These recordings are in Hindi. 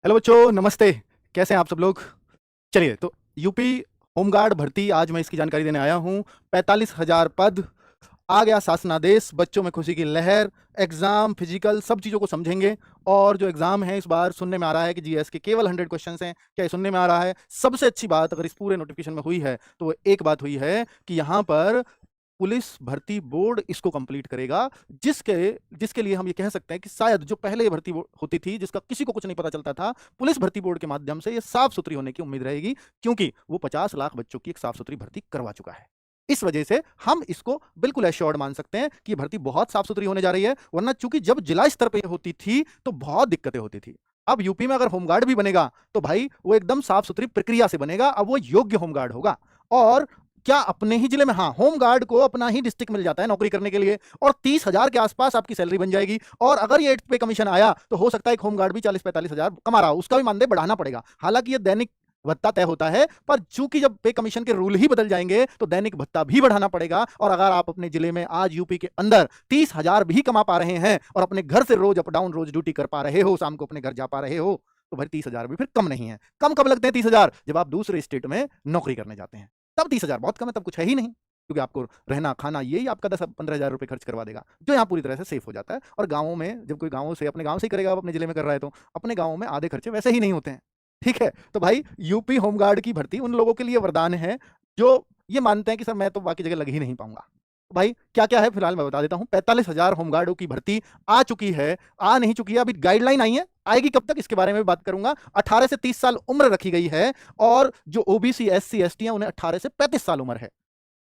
हेलो बच्चों, नमस्ते। कैसे हैं आप सब लोग? चलिए, तो यूपी होमगार्ड भर्ती आज मैं इसकी जानकारी देने आया हूँ। 45,000 पद, आ गया शासनादेश, बच्चों में खुशी की लहर। एग्जाम, फिजिकल, सब चीज़ों को समझेंगे। और जो एग्जाम है इस बार सुनने में आ रहा है कि जीएस के केवल 100 क्वेश्चंस हैं। क्या ये सुनने में आ रहा है? सबसे अच्छी बात अगर इस पूरे नोटिफिकेशन में हुई है तो वो एक बात हुई है कि यहाँ पर पुलिस भर्ती बोर्ड इसको कंप्लीट करेगा, जिसके जिसके लिए हम ये कह सकते हैं कि शायद जो पहले ये भर्ती होती थी, जिसका किसी को कुछ नहीं पता चलता था, पुलिस भर्ती बोर्ड के माध्यम से ये साफ सुथरी होने की उम्मीद रहेगी, क्योंकि वो 50 लाख बच्चों की एक साफ सुथरी भर्ती करवा चुका है। इस वजह से हम इसको बिल्कुल एश्योर्ड मान सकते हैं कि भर्ती बहुत साफ सुथरी होने जा रही है। वरना चूंकि जब जिला स्तर पर होती थी तो बहुत दिक्कतें होती थी। अब यूपी में अगर होमगार्ड भी बनेगा तो भाई वो एकदम साफ सुथरी प्रक्रिया से बनेगा। अब वो योग्य होमगार्ड होगा। और क्या अपने ही जिले में, हाँ, होमगार्ड को अपना ही डिस्ट्रिक्ट मिल जाता है नौकरी करने के लिए, और 30,000 के आसपास आपकी सैलरी बन जाएगी। और अगर ये 8 पे कमीशन आया तो हो सकता है एक होमगार्ड भी 40-45,000 कमा रहा हो, उसका भी मानदेय बढ़ाना पड़ेगा। हालांकि ये दैनिक भत्ता तय होता है, पर चूंकि जब पे कमीशन के रूल ही बदल जाएंगे तो दैनिक भत्ता भी बढ़ाना पड़ेगा। और अगर आप अपने जिले में आज यूपी के अंदर 30,000 भी कमा पा रहे हैं और अपने घर से रोज अप डाउन, रोज ड्यूटी कर पा रहे हो, शाम को अपने घर जा पा रहे हो, तो भाई 30,000 भी फिर कम नहीं है। कम कब लगते हैं 30,000? जब आप दूसरे स्टेट में नौकरी करने जाते हैं, तब 30,000 बहुत कम है, तब कुछ है ही नहीं। क्योंकि आपको रहना खाना यही आपका 10-15,000 रुपए खर्च करवा देगा, जो यहाँ पूरी तरह से सेफ हो जाता है। और गाँवों में जब कोई गाँव से, अपने गाँव से ही करेगा, अपने जिले में कर रहा है, तो अपने गाँव में आधे खर्चे वैसे ही नहीं होते हैं। ठीक है, तो भाई यूपी होमगार्ड की भर्ती उन लोगों के लिए वरदान है जो ये मानते हैं कि सर मैं तो बाकी जगह लग ही नहीं पाऊंगा। भाई क्या क्या है फिलहाल मैं बता देता हूँ। 45,000 होमगार्डों की भर्ती आ चुकी है, आ नहीं चुकी है, अभी गाइडलाइन आई है, आएगी कब तक इसके बारे में भी बात करूंगा। 18 से 30 साल उम्र रखी गई है, और जो ओबीसी एससी एसटी हैं उन्हें 18 से 35 साल उम्र है।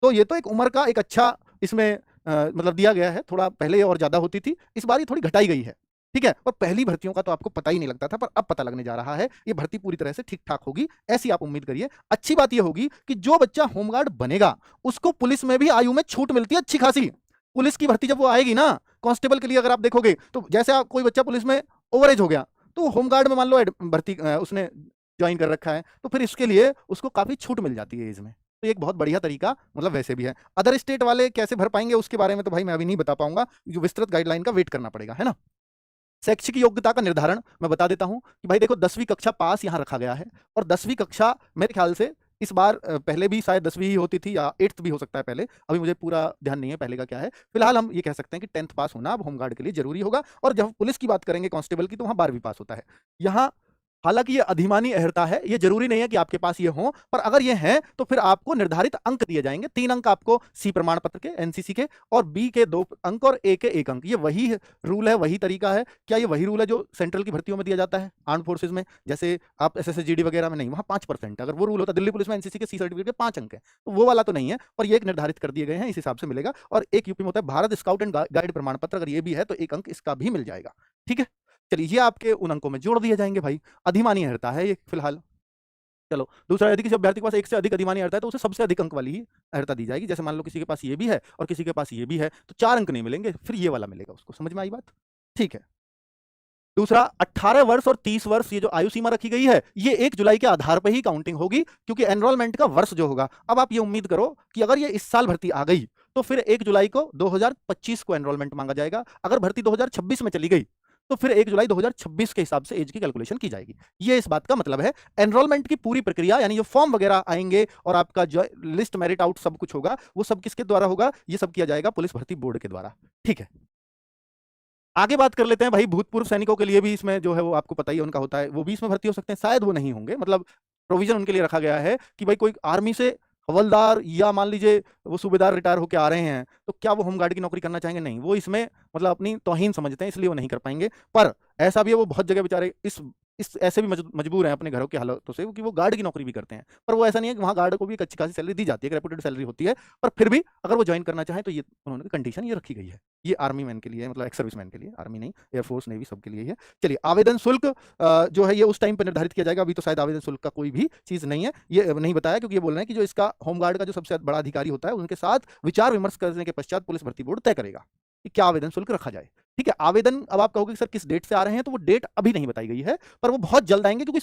तो ये तो एक उम्र का एक अच्छा इसमें मतलब दिया गया है। थोड़ा पहले और ज्यादा होती थी, इस बार ये थोड़ी घटाई गई है। ठीक है, और पहली भर्तियों का तो आपको पता ही नहीं लगता था, पर अब पता लगने जा रहा है। ये भर्ती पूरी तरह से ठीक ठाक होगी, ऐसी आप उम्मीद करिए। अच्छी बात ये होगी कि जो बच्चा होमगार्ड बनेगा उसको पुलिस में भी आयु में छूट मिलती है अच्छी खासी। पुलिस की भर्ती जब वो आएगी ना, कांस्टेबल के लिए अगर आप देखोगे तो जैसे आप कोई बच्चा पुलिस में ओवर एज हो गया तो होमगार्ड में मान लो भर्ती उसने ज्वाइन कर रखा है, तो फिर इसके लिए उसको काफी छूट मिल जाती है एज में। तो एक बहुत बढ़िया तरीका मतलब वैसे भी है। अदर स्टेट वाले कैसे भर पाएंगे उसके बारे में तो भाई मैं अभी नहीं बता पाऊंगा, जो विस्तृत गाइडलाइन का वेट करना पड़ेगा, है ना। शैक्षिक योग्यता का निर्धारण मैं बता देता हूं कि भाई देखो, 10वीं कक्षा पास यहां रखा गया है। और 10वीं कक्षा मेरे ख्याल से इस बार पहले भी शायद 10वीं ही होती थी, या 8th भी हो सकता है पहले, अभी मुझे पूरा ध्यान नहीं है पहले का क्या है। फिलहाल हम ये कह सकते हैं कि 10th पास होना अब होमगार्ड के लिए जरूरी होगा। और जब पुलिस की बात करेंगे कांस्टेबल की, तो वहां 12वीं पास होता है। यहाँ हालांकि ये अधिमानी अहर्ता है, ये जरूरी नहीं है कि आपके पास ये हो, पर अगर ये है तो फिर आपको निर्धारित अंक दिए जाएंगे। 3 अंक आपको सी प्रमाण पत्र के, एनसीसी के, और बी के 2 अंक और ए के 1 अंक। ये वही रूल है, वही तरीका है। क्या ये वही रूल है जो सेंट्रल की भर्तियों में दिया जाता है आर्म फोर्सेज में? जैसे आप एसएसजीडी वगैरह में नहीं, वहां 5%। अगर वो रूल होता, दिल्ली पुलिस में एनसीसी के सी सर्टिफिकेट के 5 अंक है, तो वो वाला तो नहीं है, पर ये एक निर्धारित कर दिए गए हैं, इस हिसाब से मिलेगा। और एक यूपी में होता है भारत स्काउट एंड गाइड प्रमाण पत्र, अगर ये भी है तो 1 अंक इसका भी मिल जाएगा। ठीक है, चलिए ये आपके उन अंकों में जोड़ दिए जाएंगे भाई। अधिमानी अर्हता है ये फिलहाल। चलो दूसरा, यदि किसी अभ्यर्थी के पास एक से अधिक अधिमानी अर्हता है तो उसे सबसे अधिक अंक वाली ही अर्हता दी जाएगी। जैसे मान लो किसी के पास ये भी है और किसी के पास ये भी है, तो 4 अंक नहीं मिलेंगे, फिर ये वाला मिलेगा उसको। समझ में आई बात? ठीक है। दूसरा, 18 वर्ष और 30 वर्ष ये जो आयु सीमा रखी गई है, ये 1 जुलाई के आधार पर ही काउंटिंग होगी, क्योंकि एनरोलमेंट का वर्ष जो होगा, अब आप ये उम्मीद करो कि अगर ये इस साल भर्ती आ गई तो फिर 1 जुलाई को 2025 को एनरोलमेंट मांगा जाएगा। अगर भर्ती 2026 में चली गई तो फिर 1 जुलाई 2026 के हिसाब से एज की कैलकुलेशन की जाएगी। ये इस बात का मतलब है। एनरोलमेंट की पूरी प्रक्रिया, यानी जो फॉर्म वगैरह आएंगे और आपका जो लिस्ट मेरिट आउट सब कुछ होगा, वो सब किसके द्वारा होगा? ये सब किया जाएगा पुलिस भर्ती बोर्ड के द्वारा। ठीक है, आगे बात कर लेते हैं भाई। भूतपूर्व सैनिकों के लिए भी इसमें जो है वो आपको पता ही है उनका होता है, वो भी इसमें भर्ती हो सकते हैं। शायद वो नहीं होंगे, मतलब प्रोविजन उनके लिए रखा गया है कि भाई कोई आर्मी से हवलदार या मान लीजिए वो सूबेदार रिटायर होकर आ रहे हैं, तो क्या वो होमगार्ड की नौकरी करना चाहेंगे? नहीं, वो इसमें मतलब अपनी तौहीन समझते हैं, इसलिए वो नहीं कर पाएंगे। पर ऐसा भी है, वो बहुत जगह बेचारे इस ऐसे भी मजबूर हैं अपने घरों की हालातों से कि वो गार्ड की नौकरी भी करते हैं। पर वो ऐसा नहीं है कि वहाँ गार्ड को भी एक अच्छी खासी सैलरी दी जाती है, एक रेपुटेड सैलरी होती है। पर फिर भी अगर वो ज्वाइन करना चाहें तो ये उन्होंने कंडीशन ये रखी गई है। ये आर्मी मैन के लिए, मतलब एक्स सर्विस मैन के लिए, आर्मी नहीं, एयरफोर्स नेवी सबके लिए है। चलिए, आवेदन शुल्क जो है ये उस टाइम पर निर्धारित किया जाएगा। अभी तो शायद आवेदन शुल्क का कोई भी चीज नहीं है, ये नहीं बताया, क्योंकि ये बोल रहे हैं कि जो इसका होमगार्ड का जो सबसे बड़ा अधिकारी होता है उनके साथ विचार विमर्श करने के पश्चात पुलिस भर्ती बोर्ड तय करेगा कि क्या आवेदन शुल्क रखा जाए। ठीक है। आवेदन अब आप कहोगे सर किस डेट से आ रहे हैं, तो वो डेट अभी नहीं बताई गई है, पर वो बहुत जल्द आएंगे, क्योंकि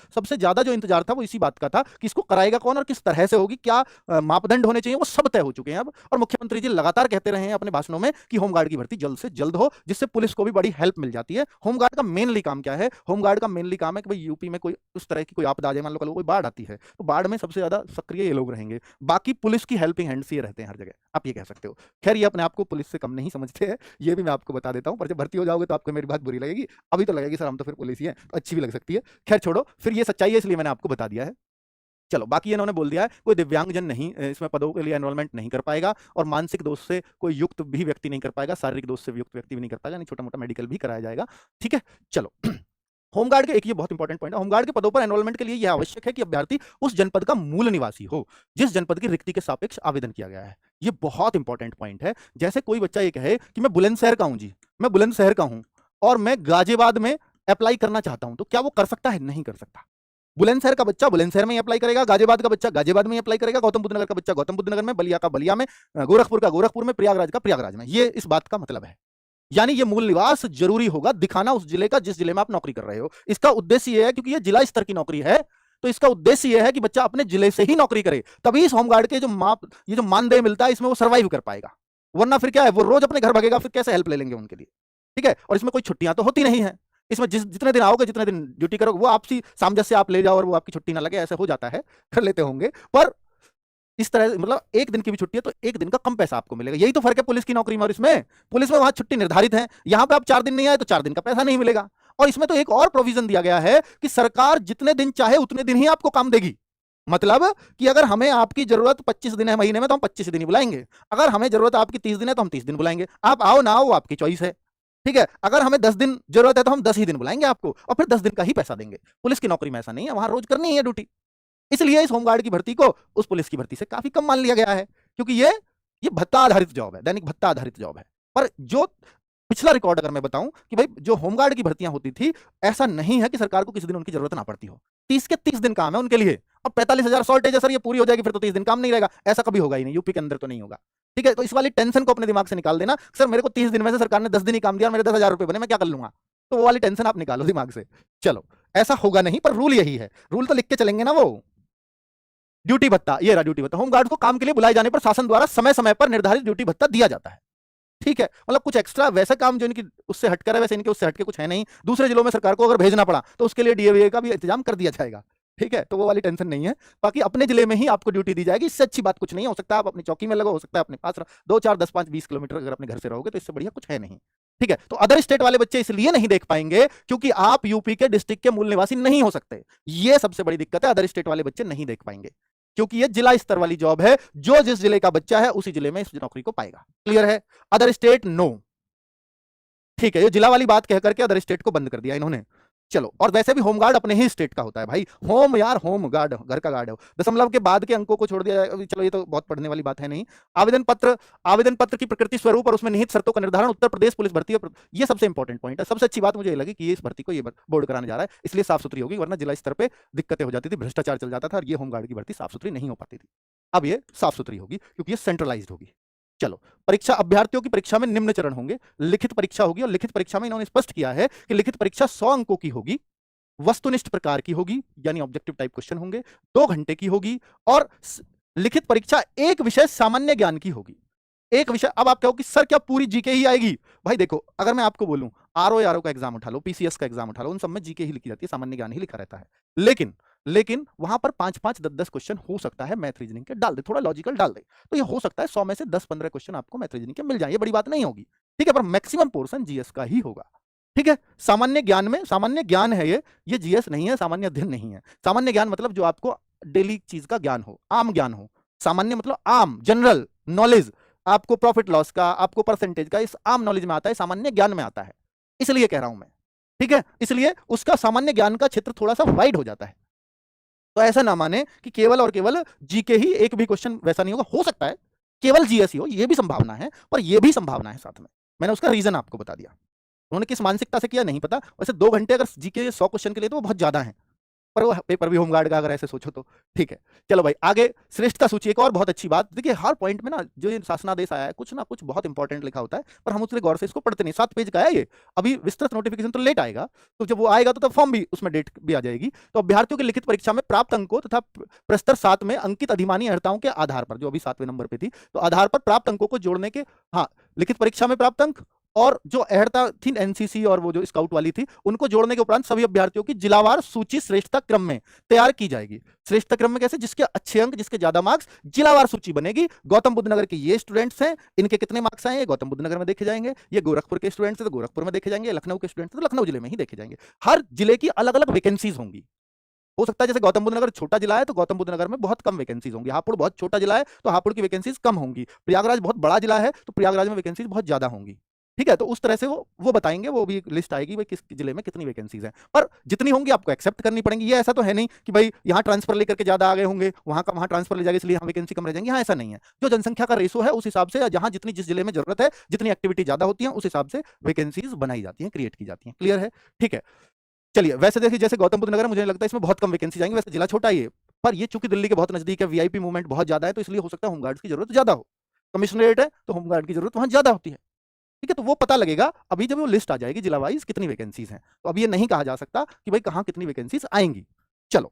सबसे ज्यादा जो इंतजार था वो इसी बात का था कि इसको कराएगा कौन और किस तरह से होगी, क्या मापदंड होने चाहिए, वो सब तय हो चुके हैं अब। और मुख्यमंत्री जी लगातार कहते रहे हैं अपने भाषणों में कि होमगार्ड की भर्ती जल्द से जल्द हो, जिससे पुलिस को भी बड़ी हेल्प मिल जाती है। होमगार्ड का मेनली काम क्या है? होमगार्ड का मेनली काम है कि भाई यूपी में कोई उस तरह की कोई आपदा आ जाए, मान लो कल कोई बाढ़ आती है, तो बाढ़ में सबसे ज्यादा सक्रिय ये लोग रहेंगे, बाकी पुलिस की हेल्पिंग हैंड्स ये रहते हैं हर जगह, आप ये कह सकते हो। खैर ये अपने आप को पुलिस से कम नहीं समझते हैं, ये भी मैं आपको बता देता हूं, पर जब भर्ती हो जाओगे तो आपको मेरी बात बुरी लगेगी, अभी तो लगेगी सर हम तो फिर पुलिस ही हैं, तो अच्छी भी लग सकती है। खैर छोड़ो, फिर ये सच्चाई है इसलिए मैंने आपको बता दिया है। चलो, बाकी इन्होंने बोल दिया है कोई दिव्यांगजन नहीं इसमें पदों के लिए एनरोलमेंट नहीं कर पाएगा, और मानसिक दोष से कोई युक्त भी व्यक्ति नहीं कर पाएगा, शारीरिक दोष से युक्त व्यक्ति भी नहीं कर पाएगा, नहीं छोटा मोटा मेडिकल भी कराया जाएगा। ठीक है, चलो। होमगार्ड के एक ये बहुत इंपॉर्टेंट पॉइंट है, होमगार्ड के पदों पर एनरोलमेंट के लिए यह आवश्यक है कि अभ्यर्थी उस जनपद का मूल निवासी हो जिस जनपद की रिक्ति के सापेक्ष आवेदन किया गया है। ये बहुत इंपॉर्टेंट पॉइंट है। जैसे कोई बच्चा ये कहे कि मैं बुलंदशहर का हूं जी, मैं बुलंदशहर का हूं और मैं गाजियाबाद में अप्लाई करना चाहता हूं, तो क्या वो कर सकता है? नहीं कर सकता। बुलंदशहर का बच्चा बुलंदशहर में ही अप्लाई करेगा, गाजियाबाद का बच्चा गाजियाबाद में ही अप्लाई करेगा, गौतम बुद्ध नगर का बच्चा गौतम बुद्ध नगर में, बलिया का बलिया में, गोरखपुर का गोरखपुर में, प्रयागराज का प्रयागराज में। ये इस बात का मतलब है। यानी ये मूल निवास जरूरी होगा दिखाना उस जिले का जिस जिले में आप नौकरी कर रहे हो। इसका उद्देश्य यह है, क्योंकि ये जिला स्तर की नौकरी है, तो इसका उद्देश्य यह है कि बच्चा अपने जिले से ही नौकरी करे, तभी इस होमगार्ड के ये जो मानदेय मिलता है इसमें वो सर्वाइव कर पाएगा। वरना फिर क्या है, वो रोज अपने घर भागेगा, फिर कैसे हेल्प ले लेंगे उनके लिए? ठीक है। और इसमें कोई छुट्टियां तो होती नहीं है, इसमें जितने दिन आओगे जितने दिन ड्यूटी करोगे वो आपसी सामंजस्य आप ले जाओ और वो आपकी छुट्टी ना लगे, ऐसा हो जाता है, कर लेते होंगे, पर इस तरह मतलब एक दिन की भी छुट्टी है तो एक दिन का कम पैसा आपको मिलेगा। यही तो फर्क है पुलिस की नौकरी में और इसमें। पुलिस में वहां छुट्टी निर्धारित है, यहां पे आप 4 दिन नहीं आए तो 4 दिन का पैसा नहीं मिलेगा। और इसमें तो एक और प्रोविजन दिया गया है कि सरकार जितने दिन चाहे उतने दिन ही आपको काम देगी। मतलब कि अगर हमें आपकी जरूरत 25 दिन है महीने में तो हम 25 दिन ही बुलाएंगे, अगर हमें जरूरत आपकी 30 दिन है तो हम 30 दिन बुलाएंगे, आप आओ ना आओ आपकी चॉइस है। ठीक है, अगर हमें 10 दिन जरूरत है तो हम 10 ही दिन बुलाएंगे आपको, और फिर 10 दिन का ही पैसा देंगे। पुलिस की नौकरी में ऐसा नहीं है, वहां रोज करनी है ड्यूटी। इसलिए इस होमगार्ड की भर्ती को उस पुलिस की भर्ती से काफी कम मान लिया गया है, क्योंकि ये भत्ता आधारित जॉब है, दैनिक भत्ता आधारित जॉब है। पर जो पिछला रिकॉर्ड अगर मैं बताऊं कि भाई जो होमगार्ड की भर्तियां होती थी, ऐसा नहीं है कि सरकार को किसी दिन उनकी जरूरत ना पड़ती हो। 30 के 30 दिन काम है उनके लिए। अब 45,000 शॉर्टेज है सर, ये पूरी हो जाएगी फिर तो 30 दिन काम नहीं रहेगा, ऐसा कभी होगा ही नहीं, यूपी के अंदर तो नहीं होगा। ठीक है, तो इस वाली टेंशन को अपने दिमाग से निकाल देना। सर मेरे को 30 दिन में से सरकार ने 10 दिन ही काम दिया, मेरे 10,000 रुपए बने, मैं क्या कर लूंगा? तो वो वाली टेंशन आप निकालो दिमाग से। चलो, ऐसा होगा नहीं, पर रूल यही है, रूल तो लिख के चलेंगे ना वो। ड्यूटी भत्ता, ये रहा ड्यूटी भत्ता। होमगार्ड को काम के लिए बुलाए जाने पर शासन द्वारा समय समय पर निर्धारित ड्यूटी भत्ता दिया जाता है। ठीक है, मतलब कुछ एक्स्ट्रा वैसा काम जो इनकी उससे हटकर है, वैसे इनके उससे हटके कुछ है नहीं। दूसरे जिलों में सरकार को अगर भेजना पड़ा तो उसके लिए डीएवीए का भी इंतजाम कर दिया जाएगा। ठीक है, तो वो वाली टेंशन नहीं है। बाकी अपने जिले में ही आपको ड्यूटी दी जाएगी, इससे अच्छी बात कुछ नहीं है। हो सकता है आप अपनी चौकी में लगो, हो सकता है अपने पास 2, 4, 10, 5, 20 किलोमीटर अगर अपने घर से रहोगे, तो इससे बढ़िया कुछ है नहीं। ठीक है, तो अदर स्टेट वाले बच्चे इसलिए नहीं देख पाएंगे क्योंकि आप यूपी के डिस्ट्रिक्ट के मूल निवासी नहीं हो सकते। ये सबसे बड़ी दिक्कत है, अदर स्टेट वाले बच्चे नहीं देख पाएंगे, क्योंकि ये जिला स्तर वाली जॉब है, जो जिस जिले का बच्चा है उसी जिले में इस नौकरी को पाएगा। क्लियर है? Other state no. ठीक है, ये जिला वाली बात कह करके अदर स्टेट को बंद कर दिया इन्होंने। चलो, और वैसे भी होमगार्ड अपने ही स्टेट का होता है भाई। होम यार, होम गार्ड घर का गार्ड है। दशमलव के बाद के अंकों को छोड़ दिया जाए, चलो ये तो बहुत पढ़ने वाली बात है नहीं। आवेदन पत्र की प्रकृति, स्वरूप और उसमें निहित शर्तों का निर्धारण उत्तर प्रदेश पुलिस भर्ती, ये सबसे इंपॉर्टेंट पॉइंट है। सबसे अच्छी बात मुझे लगी कि ये इस भर्ती को ये बोर्ड कराने जा रहा है, इसलिए साफ सुथरी होगी, वरना जिला स्तर पर दिक्कतें हो जाती थी, भ्रष्टाचार चल जाता था और ये होमगार्ड की भर्ती साफ सुथरी नहीं हो पाती थी। अब ये साफ सुथरी होगी क्योंकि ये सेंट्रलाइज्ड होगी। चलो, परीक्षा, अभ्यर्थियों की परीक्षा में निम्न चरण होंगे। लिखित परीक्षा होगी, और लिखित परीक्षा में इन्होंने स्पष्ट किया है कि लिखित परीक्षा 100 अंकों की होगी, वस्तुनिष्ठ प्रकार की होगी, यानी ऑब्जेक्टिव टाइप क्वेश्चन होंगे, 2 घंटे की होगी, और लिखित परीक्षा एक विषय सामान्य ज्ञान की होगी। एक विषय, अब आप कहो कि सर क्या पूरी जीके ही आएगी? भाई देखो, अगर मैं आपको बोलूं आरओ का एग्जाम उठा लो, पीसीएस का एग्जाम उठा लो, उन सब में जीके ही लिखी जाती है, सामान्य ज्ञान ही लिखा रहता है। लेकिन वहां पर 5-5, 10-10 क्वेश्चन हो सकता है मैथ रीजनिंग के डाल दे, थोड़ा लॉजिकल डाल दे, तो ये हो सकता है 100 में से 10-15 क्वेश्चन आपको मैथ रीजनिंग के मिल जाए, ये बड़ी बात नहीं होगी। ठीक है, पर मैक्सिमम पोर्शन जीएस का ही होगा। ठीक है, सामान्य ज्ञान में, सामान्य ज्ञान है ये जीएस नहीं है, सामान्य अध्ययन नहीं है। सामान्य ज्ञान मतलब जो आपको डेली चीज का ज्ञान हो, आम ज्ञान हो। सामान्य मतलब आम, जनरल नॉलेज, आपको प्रॉफिट लॉस का, आपको परसेंटेज का, इस आम नॉलेज में आता है, सामान्य ज्ञान में आता है, इसलिए कह रहा हूं मैं। ठीक है, इसलिए उसका सामान्य ज्ञान का क्षेत्र थोड़ा सा वाइड हो जाता है। तो ऐसा ना माने कि केवल और केवल जीके ही, एक भी क्वेश्चन वैसा नहीं होगा। हो सकता है केवल जीएस ही हो, ये भी संभावना है, पर ये भी संभावना है साथ में। मैंने उसका रीजन आपको बता दिया। उन्होंने किस मानसिकता से किया नहीं पता। वैसे 2 घंटे अगर जीके 100 क्वेश्चन के लिए तो वो बहुत ज्यादा है, पर वो पेपर भी होमगार्ड का अगर ऐसे सोचो तो। ठीक है, चलो भाई आगे श्रेष्ठता सूची। एक और बहुत अच्छी बात, देखिए हर पॉइंट में ना जो ये शासनादेश आया है कुछ ना कुछ बहुत इंपॉर्टेंट लिखा होता है, पर हम उसके गौर से इसको पढ़ते नहीं। 7 पेज का है ये, अभी विस्तृत नोटिफिकेशन तो लेट आएगा, तो जब वो आएगा तो तब फॉर्म भी उसमें डेट भी आ जाएगी। तो अभ्यर्थियों की लिखित परीक्षा में प्राप्त अंकों तथा प्रस्तर 7 में अंकित अधिमानी अर्हताओं के आधार पर, जो अभी 7वें नंबर पे थी, तो आधार पर प्राप्त अंकों को जोड़ने के, हाँ, लिखित परीक्षा में प्राप्त अंक और जो अहर्ता थी एनसीसी और वो जो स्काउट वाली थी, उनको जोड़ने के उपरांत सभी अभ्यर्थियों की जिलावार सूची श्रेष्ठता क्रम में तैयार की जाएगी। श्रेष्ठता क्रम में कैसे? जिसके अच्छे अंक, जिसके ज्यादा मार्क्स, जिलावार सूची बनेगी। गौतम बुद्ध नगर के ये स्टूडेंट्स हैं, इनके कितने मार्क्स आए, ये गौतम बुद्ध नगर में देखे जाएंगे। ये गोरखपुर के स्टूडेंट्स हैं तो गोरखपुर में देखे जाएंगे, लखनऊ के स्टूडेंट्स हैं तो लखनऊ जिले में ही देखे जाएंगे। हर जिले की अलग अलग वैकेंसीज होंगी। हो सकता है जैसे गौतम बुद्ध नगर छोटा जिला है तो गौतम बुद्ध नगर में बहुत कम वैकेंसीज होंगी, हापुड़ बहुत छोटा जिला है तो हापुड़ की वैकेंसीज कम होंगी, प्रयागराज बहुत बड़ा जिला है तो प्रयागराज में वैकेंसीज बहुत ज्यादा होंगी। ठीक है, तो उस तरह से वो बताएंगे, वो भी लिस्ट आएगी भाई किस जिले में कितनी वैकेंसीज हैं, पर जितनी होंगी आपको एक्सेप्ट करनी पड़ेंगी। ये ऐसा तो है नहीं कि भाई यहाँ ट्रांसफर लेकर के ज्यादा आ गए होंगे, वहां का वहां ट्रांसफर ले जाएगा इसलिए यहाँ वैकेंसी कम रह जाएंगी, हाँ ऐसा नहीं है। जो जनसंख्या का रेशो है उस हिसाब से, जहां जितनी जिस जिले में जरूरत है, जितनी एक्टिविटी ज्यादा होती है उस हिसाब से वैकेंसीज बनाई जाती है, क्रिएट की जाती है। क्लियर है? ठीक है, चलिए वैसे देखिए जैसे गौतम बुद्ध नगर है, मुझे लगता है इसमें बहुत कम वैकेंसी जाएंगे, वैसे जिला छोटा ही है, पर ये चूंकि दिल्ली के बहुत नजदीक है, वीआईपी मूवमेंट बहुत ज्यादा है, तो इसलिए हो सकता है होमगार्ड्स की जरूरत ज्यादा हो। कमिश्नरेट है तो होमगार्ड की जरूरत वहां ज्यादा होती है। ठीक है, तो वो पता लगेगा अभी जब वो लिस्ट आ जाएगी जिला वाइज कितनी वैकेंसीज हैं, तो अभी ये नहीं कहा जा सकता कि भाई कहां कितनी वैकेंसीज आएंगी। चलो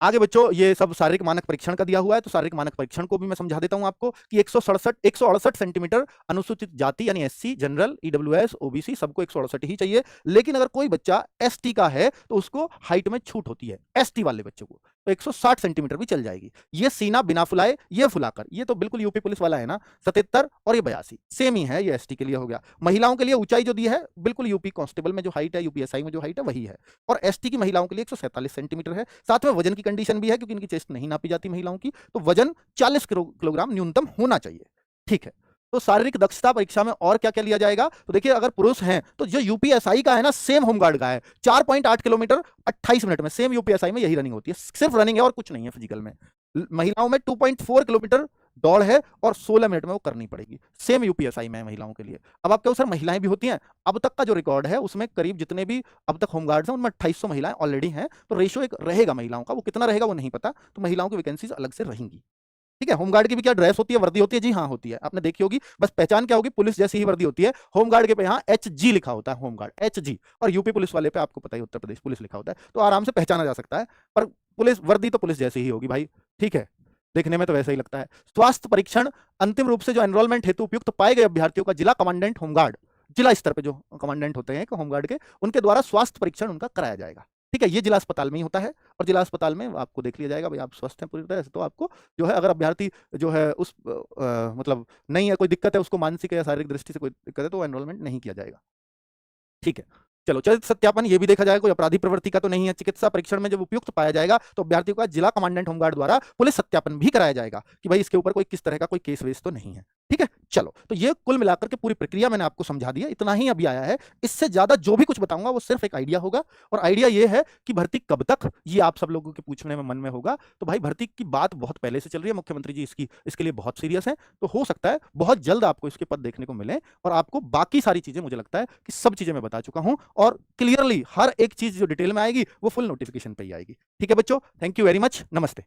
आगे बच्चों, ये सब शारीरिक मानक परीक्षण का दिया हुआ है, तो शारीरिक मानक परीक्षण को भी मैं समझा देता हूं आपको कि 168 सेंटीमीटर अनुसूचित जाति यानी एससी, जनरल, ईडब्ल्यूएस, ओबीसी सबको 168 ही चाहिए। लेकिन अगर कोई बच्चा एसटी का है तो उसको हाइट में छूट होती है, एसटी वाले बच्चों को तो 160 सेंटीमीटर भी चल जाएगी। ये सीना बिना फुलाए, ये फुलाकर, ये तो बिल्कुल यूपी पुलिस वाला है ना, 77 और ये 82 सेम ही है, ये एसटी के लिए हो गया। महिलाओं के लिए ऊंचाई जो दी है बिल्कुल यूपी कांस्टेबल में जो हाइट है, यूपीएसआई में जो हाइट है वही है, और एसटी की महिलाओं के लिए 147 सेंटीमीटर है। साथ में वजन की कंडीशन भी है क्योंकि इनकी चेस्ट नहीं नापी जाती महिलाओं की, तो वजन 40 किलोग्राम न्यूनतम होना चाहिए। ठीक है, तो शारीरिक दक्षता परीक्षा में और क्या क्या लिया जाएगा, तो देखिए अगर पुरुष हैं तो जो यूपीएसआई का है ना, सेम होमगार्ड का है, 4.8 किलोमीटर 28 मिनट में, सेम यूपीएसआई में यही रनिंग होती है, सिर्फ रनिंग है और कुछ नहीं है फिजिकल में। महिलाओं में 2.4 किलोमीटर दौड़ है और 16 मिनट में वो करनी पड़ेगी, सेम यूपीएसआई में है महिलाओं के लिए। अब आप कहो सर महिलाएं भी होती हैं, अब तक का जो रिकॉर्ड है उसमें करीब जितने भी अब तक होमगार्ड्स हैं उनमें 2800 महिलाएं ऑलरेडी हैं, तो रेशियो एक रहेगा महिलाओं का, वो कितना रहेगा वो नहीं पता, तो महिलाओं की वैकेंसीज अलग से रहेंगी। ठीक है, होमगार्ड की भी क्या ड्रेस होती है, वर्दी होती है? जी हाँ होती है, आपने देखी होगी, बस पहचान क्या होगी, पुलिस जैसी ही वर्दी होती है। होमगार्ड के पे यहाँ HG लिखा होता है, होमगार्ड HG, और यूपी पुलिस वाले पे आपको पता ही उत्तर प्रदेश पुलिस लिखा होता है, तो आराम से पहचाना जा सकता है, पर पुलिस वर्दी तो पुलिस जैसी ही होगी भाई। ठीक है, देखने में तो वैसा ही लगता है। स्वास्थ्य परीक्षण अंतिम रूप से जो एनरोलमेंट हेतु उपयुक्त पाए गए अभ्यर्थियों का जिला कमांडेंट होमगार्ड, जिला स्तर पे जो कमांडेंट होते हैं होमगार्ड के, उनके द्वारा स्वास्थ्य परीक्षण उनका कराया जाएगा। ठीक है, ये जिला अस्पताल में ही होता है, और जिला अस्पताल में आपको देख लिया जाएगा भाई आप स्वस्थ हैं पूरी तरह से, तो आपको जो है अगर अभ्यर्थी जो है उस मतलब नहीं है, कोई दिक्कत है उसको, मानसिक या शारीरिक दृष्टि से कोई दिक्कत है, तो एनरोलमेंट नहीं किया जाएगा। ठीक है, चलो चरित्र सत्यापन ये भी देखा जाएगा, कोई अपराधी प्रवृत्ति का तो नहीं है। चिकित्सा परीक्षण में जब उपयुक्त पाया जाएगा तो अभ्यर्थियों का जिला कमांडेंट होमगार्ड द्वारा पुलिस सत्यापन भी कराया जाएगा कि भाई इसके ऊपर कोई किस तरह का कोई केस वेस तो नहीं है। ठीक है, चलो तो ये कुल मिलाकर के पूरी प्रक्रिया मैंने आपको समझा दिया, इतना ही अभी आया है, इससे ज्यादा जो भी कुछ बताऊंगा वो सिर्फ एक आइडिया होगा, और आइडिया ये है कि भर्ती कब तक, ये आप सब लोगों के पूछने में मन में होगा। तो भाई भर्ती की बात बहुत पहले से चल रही है, मुख्यमंत्री जी इसके लिए बहुत सीरियस है, तो हो सकता है बहुत जल्द आपको इसके पद देखने को मिले, और आपको बाकी सारी चीजें मुझे लगता है कि सब चीजें मैं बता चुका हूं, और क्लियरली हर एक चीज जो डिटेल में आएगी वो फुल नोटिफिकेशन पे ही आएगी। ठीक है बच्चों, थैंक यू वेरी मच, नमस्ते।